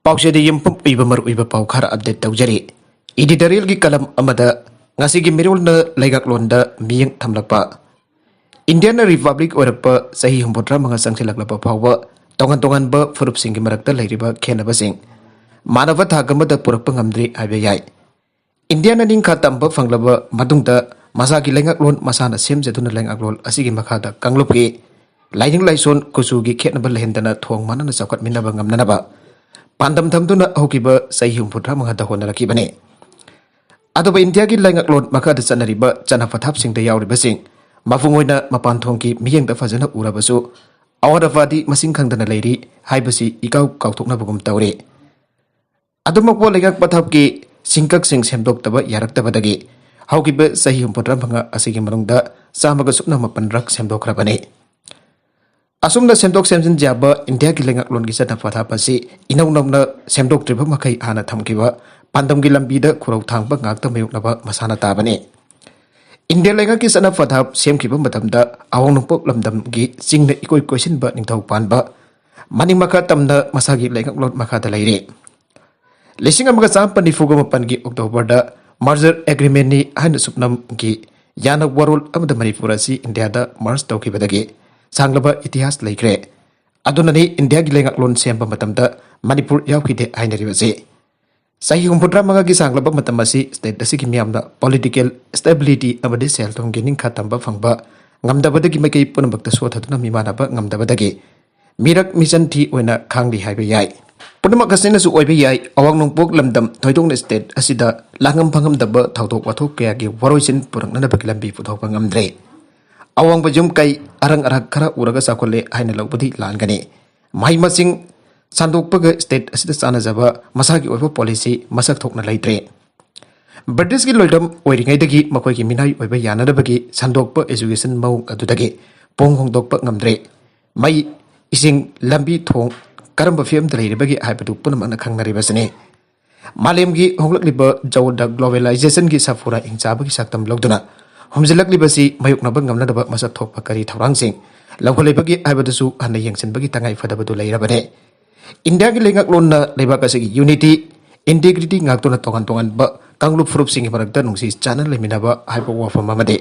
ꯄꯥꯎꯆꯦꯗ ꯌꯨꯝꯐꯝ ꯑꯣꯏꯕ ꯃꯔꯨꯑꯣꯏꯕ ꯄꯥꯎ ꯈꯔ ꯑꯞꯗꯦꯠ ꯇꯧꯖꯔꯤ꯫ ꯏꯗꯤꯇꯣꯔꯤꯌꯦꯜꯒꯤ ꯀꯂꯝ ꯑꯃꯗ ꯉꯁꯤꯒꯤ ꯃꯤꯔꯣꯜꯅ ꯂꯩꯉꯥꯛꯂꯣꯟꯗ ꯃꯤꯠꯌꯦꯡ ꯊꯝꯂꯛꯄ ꯏꯟꯗꯤꯌꯟ ꯔꯤꯄꯕ꯭ꯂꯤꯛ ꯑꯣꯏꯔꯛꯄ ꯆꯍꯤ 64 ꯆꯪꯁꯤꯜꯂꯛꯂꯕ ꯐꯥꯎꯕ ꯇꯣꯉꯥꯟ ꯇꯣꯉꯥꯟꯕ ꯐꯨꯔꯨꯞꯁꯤꯡꯒꯤ ꯃꯔꯛꯇ ꯂꯩꯔꯤꯕ ꯈꯦꯟꯅꯕꯁꯤꯡ ꯃꯥꯟꯅꯕ ꯊꯥꯛ ꯑꯃꯗ ꯄꯨꯔꯛꯄ ꯉꯝꯗ꯭ꯔꯤ ꯍꯥꯏꯕ ꯌꯥꯏ꯫ ꯏꯟꯗꯤꯌꯥꯅ ꯅꯤꯡꯈꯥ ꯇꯝꯕ ꯐꯪꯂꯕ ꯃꯇꯨꯡꯗ ꯃꯁꯥꯒꯤ ꯂꯩꯉꯥꯛꯂꯣꯟ ꯃꯁꯥꯅ ꯁꯦꯝꯖꯗꯨꯅ ꯂꯩꯉꯥꯛꯂꯣꯟ ꯑꯁꯤꯒꯤ ꯃꯈꯥꯗ ꯀꯥꯡꯂꯨꯞꯀꯤ ꯂꯥꯏꯅꯤꯡ ꯂꯥꯏꯁꯣꯟ ꯀꯨꯆꯨꯒꯤ ꯈꯦꯠꯅꯕ ꯂꯩꯍꯟꯗꯅ ꯊꯣꯡ ꯃꯥꯟꯅꯅ ꯆꯥꯎꯈꯠꯃꯤꯟꯅꯕ ꯉꯝꯅꯅꯕ ꯄꯥꯟꯗꯝ ꯊꯝꯗꯨꯅ ꯍꯧꯈꯤꯕ ꯆꯍꯤ 64ꯗ ꯍꯣꯠꯅꯔꯛꯈꯤꯕꯅꯤ꯫ ꯑꯗꯨꯕꯨ ꯏꯟꯗꯤꯌꯥꯒꯤ ꯂꯩꯉꯥꯛꯂꯣꯟ ꯃꯈꯥꯗ ꯆꯠꯅꯔꯤꯕ ꯆꯠꯅ ꯄꯊꯥꯞꯁꯤꯡꯗ ꯌꯥꯎꯔꯤꯕꯁꯤꯡ ꯃꯄꯨꯡ ꯑꯣꯏꯅ ꯃꯄꯥꯟꯊꯣꯡꯒꯤ ꯃꯤꯠꯌꯦꯡꯗ ꯐꯖꯅ ꯎꯔꯕꯁꯨ ꯑꯋꯥꯠ ꯑꯄꯥꯗꯤ ꯃꯁꯤꯡ ꯈꯪꯗꯅ ꯂꯩꯔꯤ ꯍꯥꯏꯕꯁꯤ ꯏꯀꯥꯎ ꯀꯥꯎꯊꯣꯛꯅꯕꯒꯨꯝ ꯇꯧꯔꯤ꯫ ꯑꯗꯨꯃꯛꯄꯨ ꯂꯩꯉꯥꯛ ꯄꯊꯥꯞꯀꯤ ꯁꯤꯡꯀꯛꯁꯤꯡ ꯁꯦꯝꯗꯣꯛꯇꯕ ꯌꯥꯔꯛꯇꯕꯗꯒꯤ ꯍꯧꯈꯤꯕ ꯆꯍꯤ 64 ꯑꯁꯤꯒꯤ ꯃꯅꯨꯡꯗ 194 ꯁꯦꯝꯗꯣꯛꯈ꯭ꯔꯕꯅꯤ꯫ ꯑꯁꯨꯝꯅ ꯁꯦꯝꯗꯣꯛ ꯁꯦꯝꯖꯤꯟ ꯌꯥꯕ ꯏꯟꯗꯤꯌꯥꯒꯤ ꯂꯩꯉꯥꯛꯂꯣꯟꯒꯤ ꯆꯠꯅ ꯄꯊꯥꯞ ꯑꯁꯤ ꯏꯅꯧ ꯅꯧꯅ ꯁꯦꯝꯗꯣꯛꯇ꯭ꯔꯤꯕ ꯃꯈꯩ ꯍꯥꯟꯅ ꯊꯝꯈꯤꯕ ꯄꯥꯟꯗꯝꯒꯤ ꯂꯝꯕꯤꯗ ꯈꯨꯔꯧ ꯊꯥꯡꯕ ꯉꯥꯛꯇ ꯃꯥꯌꯣꯛꯅꯕ ꯃꯁꯥꯅ ꯇꯥꯕꯅꯤ꯫ ꯏꯟꯗꯤꯌꯥ ꯂꯩꯉꯥꯛꯀꯤ ꯆꯠꯅ ꯄꯊꯥꯞ ꯁꯦꯝꯈꯤꯕ ꯃꯇꯝꯗ ꯑꯋꯥꯡ ꯅꯣꯡꯄꯣꯛ ꯂꯝꯗꯝꯒꯤ ꯆꯤꯡꯅ ꯏꯀꯣꯏ ꯀꯣꯏꯁꯤꯟꯕ ꯅꯤꯡꯊꯧ ꯄꯥꯟꯕ ꯃꯅꯤꯡ ꯃꯈꯥ ꯇꯝꯅ ꯃꯁꯥꯒꯤ ꯂꯩꯉꯥꯛꯂꯣꯟ ꯃꯈꯥꯗ ꯂꯩꯔꯤ꯫ 1997ꯒꯤ ꯑꯣꯛꯇꯣꯕꯔꯗ ꯃꯔꯖꯔ ꯑꯦꯒ꯭ꯔꯤꯃꯦꯟꯅꯤ ꯍꯥꯏꯅ ꯁꯨꯞꯅꯝꯒꯤ ꯌꯥꯅ ꯋꯥꯔꯣꯜ ꯑꯃꯗ ꯃꯅꯤꯄꯨꯔ ꯑꯁꯤ ꯏꯟꯗꯤꯌꯥꯗ ꯃꯔꯖ ꯇꯧꯈꯤꯕꯗꯒꯤ ꯁꯥꯡꯂꯕ ꯏꯇꯤꯍꯥꯁ ꯂꯩꯈ꯭ꯔꯦ꯫ ꯑꯗꯨꯅꯅꯤ ꯏꯟꯗꯤꯌꯥꯒꯤ ꯂꯩꯉꯥꯛꯂꯣꯟ ꯁꯦꯝꯕ ꯃꯇꯝꯗ ꯃꯅꯤꯄꯨꯔ ꯌꯥꯎꯈꯤꯗꯦ ꯍꯥꯏꯅꯔꯤꯕꯁꯤ꯫ ꯆꯍꯤ 64ꯒꯤ ꯁꯥꯡꯂꯕ ꯃꯇꯝ ꯑꯁꯤ ꯁ꯭ꯇꯦꯠ ꯑꯁꯤꯒꯤ ꯃꯤꯌꯥꯝꯅ ꯄꯣꯂꯤꯇꯤꯀꯦꯜ ꯁ꯭ꯇꯦꯕꯤꯂꯤꯇꯤ ꯑꯃꯗꯤ ꯁꯦꯜ ꯊꯨꯝꯒꯤ ꯅꯤꯡꯈꯥ ꯇꯝꯕ ꯐꯪꯕ ꯉꯝꯗꯕꯗꯒꯤ ꯃꯥꯏꯀꯩ ꯄꯨꯝꯅꯃꯛꯇ ꯁꯣꯊꯗꯨꯅ ꯃꯤꯃꯥꯟꯅꯕ ꯉꯝꯗꯕꯗꯒꯤ ꯃꯤꯔꯛ ꯃꯤꯆꯟꯊꯤ ꯑꯣꯏꯅ ꯈꯥꯡꯂꯤ ꯍꯥꯏꯕ ꯌꯥꯏ꯫ ꯄꯨꯝꯅꯃꯛ ꯑꯁꯤꯅꯁꯨ ꯑꯣꯏꯕ ꯌꯥꯏ ꯑꯋꯥꯡ ꯅꯣꯡꯄꯣꯛ ꯂꯝꯗꯝ ꯊꯣꯏꯗꯣꯛꯅ ꯁ꯭ꯇꯦꯠ ꯑꯁꯤꯗ ꯂꯥꯡꯉꯝ ꯐꯪꯉꯝꯗꯕ ꯊꯧꯗꯣꯛ ꯋꯥꯊꯣꯛ ꯀꯌꯥꯒꯤ ꯋꯥꯔꯣꯏꯁꯤꯟ ꯄꯨꯔꯛꯅꯅꯕꯒꯤ ꯂꯝꯕꯤ ꯄꯨꯊꯣꯛꯄ ꯉꯝꯗ꯭ꯔꯦ꯫ ꯑꯋꯥꯡꯕ ꯌꯨꯝ ꯀꯩ ꯑꯔꯪ ꯑꯔꯥꯛ ꯈꯔ ꯎꯔꯒ ꯆꯥꯎꯈꯠꯂꯦ ꯍꯥꯏꯅ ꯂꯧꯕꯗꯤ ꯂꯥꯟꯒꯅꯤ꯫ ꯃꯍꯩ ꯃꯁꯤꯡ ꯁꯟꯗꯣꯛꯄꯒ ꯁ꯭ꯇꯦꯠ ꯑꯁꯤꯗ ꯆꯥꯟꯅꯖꯕ ꯃꯁꯥꯒꯤ ꯑꯣꯏꯕ ꯄꯣꯂꯤꯁꯤ ꯃꯁꯛ ꯊꯣꯛꯅ ꯂꯩꯇ꯭ꯔꯦ꯫ ꯕ꯭ꯔꯤꯇꯤꯁꯀꯤ ꯂꯣꯏꯂꯝ ꯑꯣꯏꯔꯤꯉꯩꯗꯒꯤ ꯃꯈꯣꯏꯒꯤ ꯃꯤꯅꯥꯏ ꯑꯣꯏꯕ ꯌꯥꯅꯅꯕꯒꯤ ꯁꯟꯗꯣꯛꯄ ꯑꯦꯖꯨꯀꯦꯁꯟ ꯃꯑꯣꯡ ꯑꯗꯨꯗꯒꯤ ꯄꯣꯡ ꯍꯣꯡꯗꯣꯛꯄ ꯉꯝꯗ꯭ꯔꯦ꯫ ꯃꯩ ꯏꯁꯤꯡ ꯂꯝꯕꯤ ꯊꯣꯡ ꯀꯔꯝꯕ ꯐꯤꯕꯝꯗ ꯂꯩꯔꯤꯕꯒꯦ ꯍꯥꯏꯕꯗꯨ ꯄꯨꯝꯅꯃꯛꯅ ꯈꯪꯅꯔꯤꯕꯁꯤꯅꯤ꯫ ꯃꯥꯂꯦꯝꯒꯤ ꯍꯣꯡꯂꯛꯂꯤꯕ ꯖꯒꯠꯇ ꯒ꯭ꯂꯣꯕꯦꯂꯥꯏꯖꯦꯁꯟꯒꯤ ꯁꯥꯐꯨꯅ ꯍꯤꯡꯆꯥꯕꯒꯤ ꯁꯛꯇꯝ ꯂꯧꯗꯨꯅ ꯍꯨꯝꯖꯤꯜꯂꯛꯂꯤꯕꯁꯤ ꯃꯥꯌꯣꯛꯅꯕ ꯉꯝꯅꯗꯕ ꯃꯁꯛ ꯊꯣꯛꯄ ꯀꯔꯤ ꯊꯧꯔꯥꯡꯁꯤꯡ ꯂꯧꯈꯠꯂꯤꯕꯒꯦ ꯍꯥꯏꯕꯗꯨꯁꯨ ꯍꯟꯅ ꯌꯦꯡꯁꯤꯟꯕꯒꯤ ꯇꯉꯥꯏꯐꯗꯕꯗꯨ ꯂꯩꯔꯕꯅꯤ꯫ ꯏꯟꯗꯤꯌꯥꯒꯤ ꯂꯩꯉꯥꯛꯂꯣꯟꯅ ꯂꯩꯕꯥꯛ ꯑꯁꯤꯒꯤ ꯌꯨꯅꯤꯇꯤ ꯏꯟꯇꯤꯒ꯭ꯔꯤꯇꯤ ꯉꯥꯛꯇꯨꯅ ꯇꯣꯉꯥꯟ ꯇꯣꯉꯥꯟꯕ ꯀꯥꯡꯂꯨꯞ ꯐꯨꯔꯨꯞꯁꯤꯡꯒꯤ ꯃꯔꯛꯇ ꯅꯨꯡꯁꯤ ꯆꯥꯟꯅꯅ ꯂꯩꯃꯤꯟꯅꯕ ꯍꯥꯏꯕ ꯋꯥꯐꯝ ꯑꯃꯗꯤ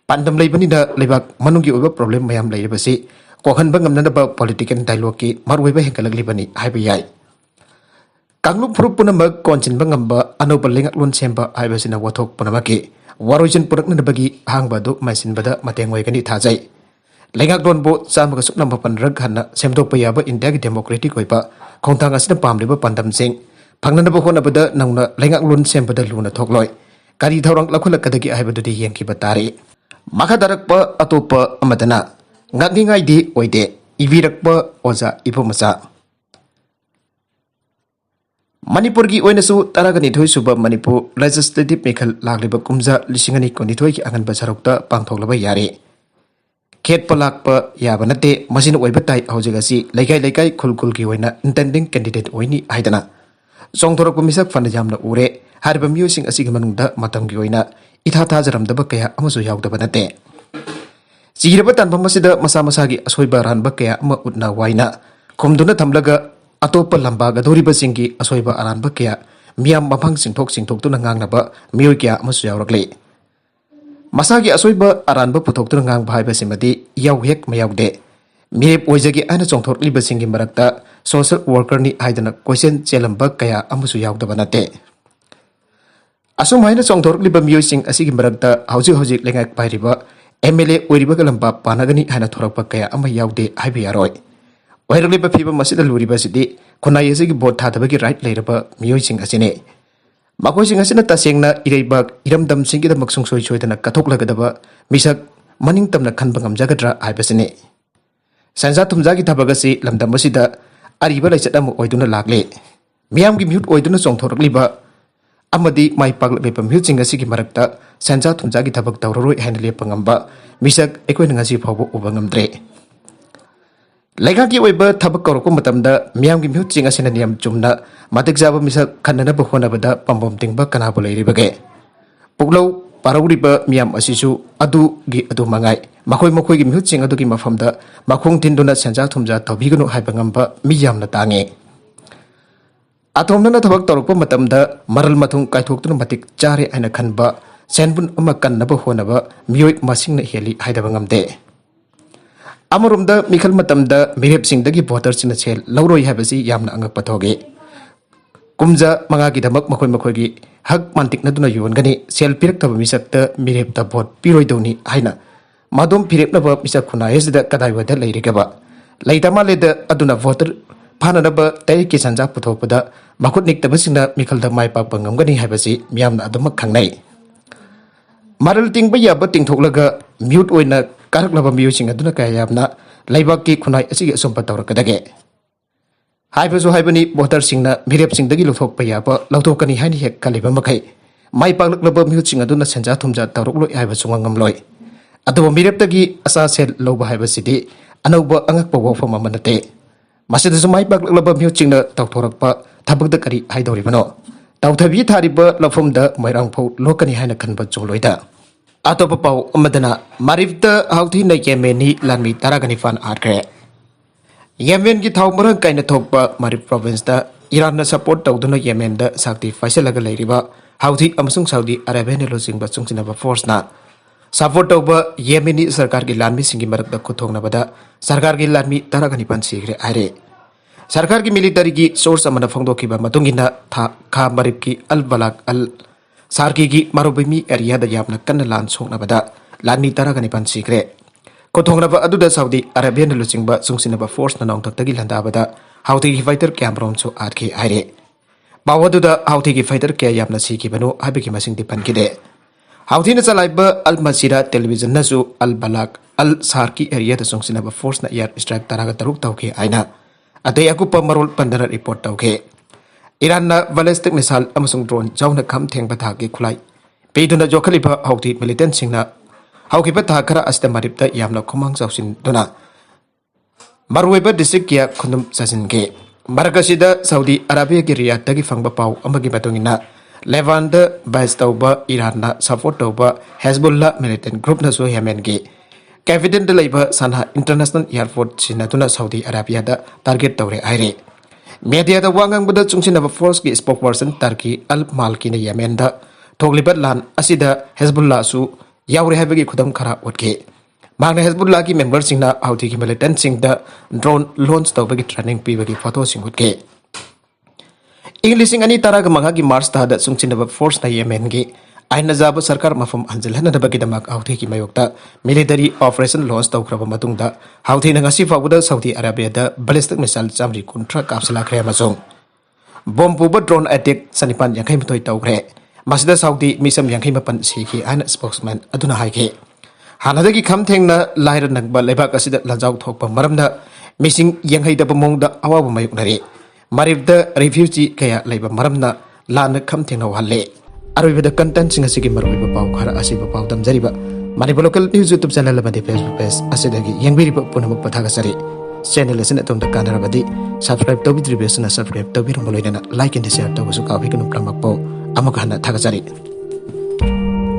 ꯄꯥꯟꯗꯝ ꯂꯩꯕꯅꯤꯅ ꯂꯩꯕꯥꯛ ꯃꯅꯨꯡꯒꯤ ꯑꯣꯏꯕ ꯄ꯭ꯔꯣꯕ꯭ꯂꯦꯝ ꯃꯌꯥꯝ ꯂꯩꯔꯤꯕꯁꯤ ꯀꯣꯛꯍꯟꯕ ꯉꯝꯅꯅꯕ ꯄꯣꯂꯤꯇꯤꯀꯦꯜ ꯗꯥꯏꯂꯣꯒꯀꯤ ꯃꯔꯨꯑꯣꯏꯕ ꯍꯦꯟꯒꯠꯂꯛꯂꯤꯕꯅꯤ ꯍꯥꯏꯕ ꯌꯥꯏ꯫ ꯀꯥꯡꯂꯨꯞ ꯐꯨꯔꯨꯞ ꯄꯨꯝꯅꯃꯛ ꯀꯣꯟꯁꯤꯟꯕ ꯉꯝꯕ ꯑꯅꯧꯕ ꯂꯩꯉꯥꯛꯂꯣꯟ ꯁꯦꯝꯕ ꯍꯥꯏꯕꯁꯤꯅ ꯋꯥꯊꯣꯛ ꯄꯨꯝꯅꯃꯛꯀꯤ ꯋꯥꯔꯣꯏꯁꯤꯟ ꯄꯨꯔꯛꯅꯅꯕꯒꯤ ꯑꯍꯥꯡꯕ ꯑꯗꯨ ꯃꯥꯏꯁꯤꯟꯕꯗ ꯃꯇꯦꯡ ꯑꯣꯏꯒꯅꯤ ꯊꯥꯖꯩ꯫ ꯂꯩꯉꯥꯛꯂꯣꯟꯕꯨ 194 ꯍꯟꯅ ꯁꯦꯝꯗꯣꯛꯄ ꯌꯥꯕ ꯏꯟꯗꯤꯌꯥꯒꯤ ꯗꯦꯃꯣꯀ꯭ꯔꯦꯇꯤꯛ ꯑꯣꯏꯕ ꯈꯣꯡꯊꯥꯡ ꯑꯁꯤꯅ ꯄꯥꯝꯂꯤꯕ ꯄꯥꯟꯗꯝꯁꯤꯡ ꯐꯪꯅꯅꯕ ꯍꯣꯠꯅꯕꯗ ꯅꯧꯅ ꯂꯩꯉꯥꯛꯂꯣꯟ ꯁꯦꯝꯕꯗ ꯂꯨꯅ ꯊꯣꯛꯂꯣꯏ꯫ ꯀꯔꯤ ꯊꯧꯔꯥꯡ ꯂꯧꯈꯠꯂꯛꯀꯗꯒꯦ ꯍꯥꯏꯕꯗꯨꯗꯤ ꯌꯦꯡꯈꯤꯕ ꯇꯥꯔꯤ꯫ ꯃꯈꯥ ꯇꯥꯔꯛꯄ ꯑꯇꯣꯞꯄ ꯑꯃꯗꯅ ꯉꯛꯅꯤꯡꯉꯥꯏꯗꯤ ꯑꯣꯏꯗꯦ ꯏꯕꯤꯔꯛꯄ ꯑꯣꯖꯥ ꯏꯕꯣꯃꯆꯥ ꯃꯅꯤꯄꯨꯔꯒꯤ ꯑꯣꯏꯅꯁꯨ 12 ꯁꯨꯕ ꯃꯅꯤꯄꯨꯔ ꯂꯦꯖꯤꯁꯂꯦꯇꯤꯚ ꯃꯤꯈꯜ ꯂꯥꯛꯂꯤꯕ ꯀꯨꯝꯖꯥ 2022ꯒꯤ ꯑꯉꯟꯕ ꯁꯔꯨꯛꯇ ꯄꯥꯡꯊꯣꯛꯂꯕ ꯌꯥꯔꯦ꯫ ꯈꯦꯠꯄ ꯂꯥꯛꯄ ꯌꯥꯕ ꯅꯠꯇꯦ ꯃꯁꯤꯅ ꯑꯣꯏꯕ ꯇꯥꯏ ꯍꯧꯖꯤꯛ ꯑꯁꯤ ꯂꯩꯀꯥꯏ ꯂꯩꯀꯥꯏ ꯈꯨꯜ ꯈꯨꯜꯒꯤ ꯑꯣꯏꯅ ꯏꯟꯇꯦꯟꯗꯤꯡ ꯀꯦꯟꯗꯤꯗꯦꯠ ꯑꯣꯏꯅꯤ ꯍꯥꯏꯗꯅ ꯆꯣꯡꯊꯣꯔꯛꯄ ꯃꯤꯁꯛ ꯐꯅ ꯌꯥꯝꯅ ꯎꯔꯦ꯫ ꯍꯥꯏꯔꯤꯕ ꯃꯤꯑꯣꯏꯁꯤꯡ ꯑꯁꯤꯒꯤ ꯃꯅꯨꯡꯗ ꯃꯇꯝꯒꯤ ꯑꯣꯏꯅ ꯏꯊꯥ ꯊꯥꯖꯔꯝꯗꯕ ꯀꯌꯥ ꯑꯃꯁꯨ ꯌꯥꯎꯗꯕ ꯅꯠꯇꯦ꯫ ꯆꯤꯔꯕ ꯇꯥꯟꯐꯝ ꯑꯁꯤꯗ ꯃꯁꯥ ꯃꯁꯥꯒꯤ ꯑꯁꯣꯏꯕ ꯑꯔꯥꯟꯕ ꯀꯌꯥ ꯑꯃ ꯎꯠꯅ ꯋꯥꯏꯅ ꯈꯨꯝꯗꯨꯅ ꯊꯝꯂꯒ ꯑꯇꯣꯞꯄ ꯂꯝꯕꯥꯒꯗꯧꯔꯤꯕꯁꯤꯡꯒꯤ ꯑꯁꯣꯏꯕ ꯑꯔꯥꯟꯕ ꯀꯌꯥ ꯃꯤꯌꯥꯝ ꯃꯐꯝ ꯆꯤꯡꯊꯣꯛ ꯆꯤꯡꯊꯣꯛꯇꯨꯅ ꯉꯥꯡꯅꯕ ꯃꯤꯑꯣꯏ ꯀꯌꯥ ꯑꯃꯁꯨ ꯌꯥꯎꯔꯛꯂꯤ꯫ ꯃꯁꯥꯒꯤ ꯑꯁꯣꯏꯕ ꯑꯔꯥꯟꯕ ꯄꯨꯊꯣꯛꯇꯨꯅ ꯉꯥꯡꯕ ꯍꯥꯏꯕꯁꯤꯃꯗꯤ ꯏꯌꯥꯎ ꯍꯦꯛ ꯃꯌꯥꯎꯗꯦ꯫ ꯃꯤꯔꯦꯞ ꯑꯣꯏꯖꯒꯦ ꯍꯥꯏꯅ ꯆꯣꯡꯊꯣꯔꯛꯂꯤꯕꯁꯤꯡꯒꯤ ꯃꯔꯛꯇ ꯁꯣꯁꯤꯌꯦꯜ ꯋꯥꯔꯀꯔꯅꯤ ꯍꯥꯏꯗꯅ ꯀꯣꯏꯆꯦꯜ ꯆꯦꯜꯂꯝꯕ ꯀꯌꯥ ꯑꯃꯁꯨ ꯌꯥꯎꯗꯕ ꯅꯠꯇꯦ꯫ ꯑꯁꯨꯝ ꯍꯥꯏꯅ ꯆꯣꯡꯊꯣꯔꯛꯂꯤꯕ ꯃꯤꯑꯣꯏꯁꯤꯡ ꯑꯁꯤꯒꯤ ꯃꯔꯛꯇ ꯍꯧꯖꯤꯛ ꯍꯧꯖꯤꯛ ꯂꯩꯉꯥꯛ ꯄꯥꯏꯔꯤꯕ MLA ꯑꯣꯏꯔꯤꯕꯒ ꯂꯝꯕꯥ ꯄꯥꯅꯒꯅꯤ ꯍꯥꯏꯅ ꯊꯣꯔꯛꯄ ꯀꯌꯥ ꯑꯃ ꯌꯥꯎꯗꯦ ꯍꯥꯏꯕ ꯌꯥꯔꯣꯏ꯫ ꯑꯣꯏꯔꯛꯂꯤꯕ ꯐꯤꯕꯝ ꯑꯁꯤꯗ ꯂꯨꯔꯤꯕꯁꯤꯗꯤ ꯈꯨꯟꯅꯥꯏ ꯑꯁꯤꯒꯤ ꯚꯣꯠ ꯊꯥꯗꯕꯒꯤ ꯔꯥꯏꯠ ꯂꯩꯔꯕ ꯃꯤꯑꯣꯏꯁꯤꯡ ꯑꯁꯤꯅꯤ꯫ ꯃꯈꯣꯏꯁꯤꯡ ꯑꯁꯤꯅ ꯇꯁꯦꯡꯅ ꯏꯔꯩꯕꯥꯛ ꯏꯔꯝꯗꯝꯁꯤꯡꯒꯤꯗꯃꯛ ꯁꯨꯡꯁꯣꯏ ꯁꯣꯏꯗꯅ ꯀꯠꯊꯣꯛꯂꯒꯗꯕ ꯃꯤꯁꯛ ꯃꯅꯤꯡꯇꯝꯅ ꯈꯟꯕ ꯉꯝꯖꯒꯗ꯭ꯔꯥ ꯍꯥꯏꯕꯁꯤꯅꯤ꯫ ꯁꯦꯟꯖꯥ ꯊꯨꯝꯖꯥꯒꯤ ꯊꯕꯛ ꯑꯁꯤ ꯂꯝꯗꯝ ꯑꯁꯤꯗ ꯑꯔꯤꯕ ꯂꯥꯏꯆꯠ ꯑꯃ ꯑꯣꯏꯗꯨꯅ ꯂꯥꯛꯂꯤ꯫ ꯃꯤꯌꯥꯝꯒꯤ ꯃꯤꯍꯨꯠ ꯑꯣꯏꯗꯨꯅ ꯆꯣꯡꯊꯣꯔꯛꯂꯤꯕ ꯑꯃꯗꯤ ꯃꯥꯏ ꯄꯥꯛꯂꯛꯂꯤꯕ ꯃꯤꯍꯨꯠꯁꯤꯡ ꯑꯁꯤꯒꯤ ꯃꯔꯛꯇ ꯁꯦꯟꯖꯥ ꯊꯨꯝꯖꯥꯒꯤ ꯊꯕꯛ ꯇꯧꯔꯔꯣꯏ ꯍꯥꯏꯅ ꯂꯦꯞꯄ ꯉꯝꯕ ꯃꯤꯁꯛ ꯑꯩꯈꯣꯏꯅ ꯉꯁꯤ ꯐꯥꯎꯕ ꯎꯕ ꯉꯝꯗ꯭ꯔꯦ꯫ ꯂꯩꯉꯥꯛꯀꯤ ꯑꯣꯏꯕ ꯊꯕꯛ ꯀꯧꯔꯛꯄ ꯃꯇꯝꯗ ꯃꯤꯌꯥꯝꯒꯤ ꯃꯤꯍꯨꯠꯁꯤꯡ ꯑꯁꯤꯅ ꯅꯤꯌꯝ ꯆꯨꯝꯅ ꯃꯇꯤꯛ ꯆꯥꯕ ꯃꯤꯁꯛ ꯈꯟꯅꯅꯕ ꯍꯣꯠꯅꯕꯗ ꯄꯥꯝꯕꯣꯝ ꯇꯤꯡꯕ ꯀꯅꯥꯕꯨ ꯂꯩꯔꯤꯕꯒꯦ? ꯄꯨꯛꯂꯧ ꯄꯥꯔꯧꯔꯤꯕ ꯃꯤꯌꯥꯝ ꯑꯁꯤꯁꯨ ꯑꯗꯨꯒꯤ ꯑꯗꯨ ꯃꯉꯥꯏ ꯃꯈꯣꯏꯒꯤ ꯃꯤꯍꯨꯠꯁꯤꯡ ꯑꯗꯨꯒꯤ ꯃꯐꯝꯗ ꯃꯈꯣꯡ ꯊꯤꯟꯗꯨꯅ ꯁꯦꯟꯖꯥ ꯊꯨꯝꯖꯥ ꯇꯧꯕꯤꯒꯅꯨ ꯍꯥꯏꯕ ꯉꯝꯕ ꯃꯤ ꯌꯥꯝꯅ ꯇꯥꯡꯉꯤ꯫ ꯑꯇꯣꯝꯅ ꯊꯕꯛ ꯇꯧꯔꯛꯄ ꯃꯇꯝꯗ ꯃꯔꯜ ꯃꯊꯨꯝ ꯀꯥꯏꯊꯣꯛꯇꯨꯅ ꯃꯇꯤꯛ ꯆꯥꯔꯦ ꯍꯥꯏꯅ ꯈꯟꯕ ꯁꯦꯟꯕꯨꯟ ꯑꯃ ꯀꯟꯅꯕ ꯍꯣꯠꯅꯕ ꯃꯤꯑꯣꯏ ꯃꯁꯤꯡꯅ ꯍꯦꯜꯂꯤ ꯍꯥꯏꯗꯕ ꯉꯝꯗꯦ ꯑꯃꯔꯣꯝꯗ ꯃꯤꯈꯜ ꯃꯇꯝꯗ ꯃꯤꯔꯦꯞꯁꯤꯡꯗꯒꯤ ꯚꯣꯇꯔꯁꯤꯡꯅ ꯁꯦꯜ ꯂꯧꯔꯣꯏ ꯍꯥꯏꯕꯁꯤ ꯌꯥꯝꯅ ꯑꯉꯛꯄ ꯊꯣꯛꯏ ꯀꯨꯝꯖꯥ ꯃꯉꯥꯒꯤꯗꯃꯛ ꯃꯈꯣꯏꯒꯤ ꯍꯛ ꯃꯥꯟꯇꯤꯛꯅꯗꯨꯅ ꯌꯣꯟꯒꯅꯤ ꯁꯦꯜ ꯄꯤꯔꯛꯇꯕ ꯃꯤꯁꯛꯇ ꯃꯤꯔꯦꯞꯇ ꯚꯣꯠ ꯄꯤꯔꯣꯏꯗꯧꯅꯤ ꯍꯥꯏꯅ ꯃꯗꯨꯝ ꯐꯤꯔꯦꯞꯅꯕ ꯃꯤꯁꯛ ꯈꯨꯟꯅꯥꯏ ꯑꯁꯤꯗ ꯀꯗꯥꯏꯋꯥꯏꯗ ꯂꯩꯔꯤꯒꯕ ꯂꯩꯇ ꯃꯥꯜꯂꯦꯗ ꯑꯗꯨꯅ ꯚꯣꯇꯔ ꯐꯥꯅꯅꯕ ꯇꯩꯔꯤꯛꯀꯤ ꯁꯟꯖꯥ ꯄꯨꯊꯣꯛꯄꯗ ꯃꯈꯨꯠ ꯅꯤꯛꯇꯕꯁꯤꯡꯅ ꯃꯤꯈꯜꯗ ꯃꯥꯏ ꯄꯥꯛꯄ ꯉꯝꯒꯅꯤ ꯍꯥꯏꯕꯁꯤ ꯃꯤꯌꯥꯝꯅ ꯑꯗꯨꯃꯛ ꯈꯪꯅꯩ ꯃꯔꯜ ꯇꯤꯡꯕ ꯌꯥꯕ ꯇꯤꯡꯊꯣꯛꯂꯒ ꯃ꯭ꯌꯨꯠ ꯑꯣꯏꯅ ꯀꯥꯔꯛꯂꯕ ꯃꯤꯑꯣꯏꯁꯤꯡ ꯑꯗꯨꯅ ꯀꯌꯥ ꯌꯥꯝꯅ ꯂꯩꯕꯥꯛꯀꯤ ꯈꯨꯟꯅꯥꯏ ꯑꯁꯤꯒꯤ ꯑꯁꯨꯝꯕ ꯇꯧꯔꯛꯀꯗꯒꯦ ꯍꯥꯏꯕꯁꯨ ꯍꯥꯏꯕꯅꯤ ꯚꯣꯇꯔꯁꯤꯡꯅ ꯃꯤꯔꯦꯞꯁꯤꯡꯗꯒꯤ ꯂꯧꯊꯣꯛꯄ ꯌꯥꯕ ꯂꯧꯊꯣꯛꯀꯅꯤ ꯍꯥꯏꯅ ꯍꯦꯛ ꯈꯜꯂꯤꯕ ꯃꯈꯩ ꯃꯥꯏ ꯄꯥꯛꯂꯛꯂꯕ ꯃꯤꯍꯨꯠꯁꯤꯡ ꯑꯗꯨꯅ ꯁꯦꯟꯖꯥ ꯊꯨꯝꯖꯥ ꯇꯧꯔꯛꯂꯣꯏ ꯍꯥꯏꯕꯁꯨ ꯉꯝꯂꯣꯏ ꯑꯗꯨꯕꯨ ꯃꯤꯔꯦꯞꯇꯒꯤ ꯑꯆꯥ ꯁꯦꯜ ꯂꯧꯕ ꯍꯥꯏꯕꯁꯤꯗꯤ ꯑꯅꯧꯕ ꯑꯉꯛꯄ ꯋꯥꯐꯝ ꯑꯃ ꯅꯠꯇꯦ ꯃꯁꯤꯗꯁꯨ ꯃꯥꯏ ꯄꯥꯛꯂꯛꯂꯕ ꯃꯤꯍꯨꯠꯁꯤꯡꯅ ꯇꯧꯊꯣꯔꯛꯄ ꯊꯕꯛꯇ ꯀꯔꯤ ꯍꯥꯏꯗꯧꯔꯤꯕꯅꯣ ꯇꯧꯊꯕꯤ ꯊꯥꯔꯤꯕ ꯂꯧꯐꯝꯗ ꯃꯣꯏꯔꯥꯡꯐꯧ ꯂꯣꯛꯀꯅꯤ ꯍꯥꯏꯅ ꯈꯟꯕ ꯆꯣꯡꯂꯣꯏꯗ ꯑꯇꯣꯞꯄ ꯄꯥꯎ ꯑꯃꯗꯅ ꯃꯥꯔꯤꯐꯇ ꯍꯥꯎꯊꯤꯅ ꯌꯦꯃꯦꯟꯅꯤ ꯂꯥꯟꯃꯤ 19 ꯍꯥꯠꯈ꯭ꯔꯦ ꯌꯦꯃꯦꯟꯒꯤ ꯊꯥꯎ ꯃꯔꯥꯡ ꯀꯥꯏꯅ ꯊꯣꯛꯄ ꯃꯥꯔꯤꯐ ꯄ꯭ꯔꯣꯚꯤꯟꯁꯇ ꯏꯔꯥꯟꯅ ꯁꯄꯣꯔꯠ ꯇꯧꯗꯨꯅ ꯌꯦꯃꯦꯟꯗ ꯁꯥꯛꯇꯤ ꯄꯥꯏꯁꯤꯜꯂꯒ ꯂꯩꯔꯤꯕ ꯍꯥꯎꯊꯤ ꯑꯃꯁꯨꯡ ꯁꯥꯎꯗꯤ ꯑꯔꯥꯕꯤꯌꯥꯅ ꯂꯨꯆꯤꯡꯕ ꯆꯨꯡꯁꯤꯟꯅꯕ ꯐꯣꯔꯁꯅ सपोर्ट तौब येमेनी सरकार की लानमी सिंगी मरकदा खुथोंगनबदा सरकार की लानमी 19 सिग्रे आरे सरकार की मिलिटरी की सोर्स अमना फोंदोखिबा मतुंगिना खा मरिब की अल बलाक अल सार्की की मारुबिमी एरिया दा यामना कन्न लान सोंगनबदा लानमी 19 सिग्रे खुथोंगनबा अदुदा सऊदी अरेबियन लुचिंगबा सुंगसिनबा फोर्स ना नौतक्तगी लंदाबदा हाउथी की फाइटर कैमरोम सो आरखी आरे बावदुदा हाउथी की फाइटर के यामना सिखिबनो हाबिकी मसिंग दिपनकिदे हाउथी चलाइब अल मसीरा टेलीविजन नसु अल बलाक अल सार्की एरिया सुंगसिनब फोर्स ना एयर स्ट्राइक 13 तौखे आइना अतै अकुप मरोल पंदर रिपोर्ट तौखे ईरान ना बैलिस्टिक मिसाइल अमसुंग ड्रोन जाउना खम थेंगबा थागे खुलाई पेदुना जोखलिबा हाउथी मिलिटेंट सिंगना हाउखिबा था खरा अस्ता मरिबता यामना खुमांग चाउसिन दुना मरुवेबा डिस्ट्रिक्ट किया खुनुम ससिनगे मरकसिदा सऊदी अरबिया की रियाद तगी फंगबा पाउ अमगी बतुंगिना लेवांड बाइस तौबा ईरान ना सपोर्ट तौबा हेजबुल्ला मिलिटेंट ग्रुप नसु येमेन की कैपिटल लेबा Sanaa international airport सिनदुना Saudi Arabia दा टारगेट तौरे आइरे मीडिया दा वांगंगबदा चुंगसिनबा फोर्स की स्पोकपर्सन टर्की अल मालकी ने येमेन दा थोगलिबा लान असिदा हेजबुल्ला सु यावरे हाबगी खुदम खरा ओटके मांगना हेजबुल्ला की मेंबर सिंगना हाउथी की मिलिटेंट सिंग दा ड्रोन लॉन्च तौबगी ट्रेनिंग पीबगी फोटो सिंग ओटके इंग्लिशिंग अनि ताराग मंगा की मार्च तादा सुंगचिनब फोर्स ना येमेन की आइन जाब सरकार मफम अंजलहनदबगिदमक हाउथी की मयोक्ता मिलिटरी ऑपरेशन लॉन्च तौख्रब मतुंगदा हाउथी ना ngasi फाउदा सऊदी अरबिया दा बैलिस्टिक मिसाइल 113 कापसलाख्रे अमसुंग बॉम्ब पुबा ड्रोन अटैक 95 तौख्रे मसिदा सऊदी मिसम 54 सिखि आइन स्पोक्समैन अदुना हाइखे हानादगी खम थेंगना लाइर नगबा लेबाक असिदा लजाउ थोकपा मरमदा मिसिंग 80 मोंगदा अवाब मयुकनरे मरिबदा रिफ्यूजी कया लेबा मरमना लान खम थेंगना हल्ले अरोइबदा कंटेंट सिंग असिगी मरोइबा पाउ खरा असिबा पाउ तमजरिबा Manipur local news YouTube channel अमदि फेसबुक पेज असिदगी यंगबिरिबा पुनमक पथागसरी चैनल असिन अतोमदा कानरबदि सब्सक्राइब तौबिद्रिबेसना सब्सक्राइब तौबिरम लोइना लाइक एंड शेयर तौबसु काबिगनु प्रमकपो अमक हना थागसरी।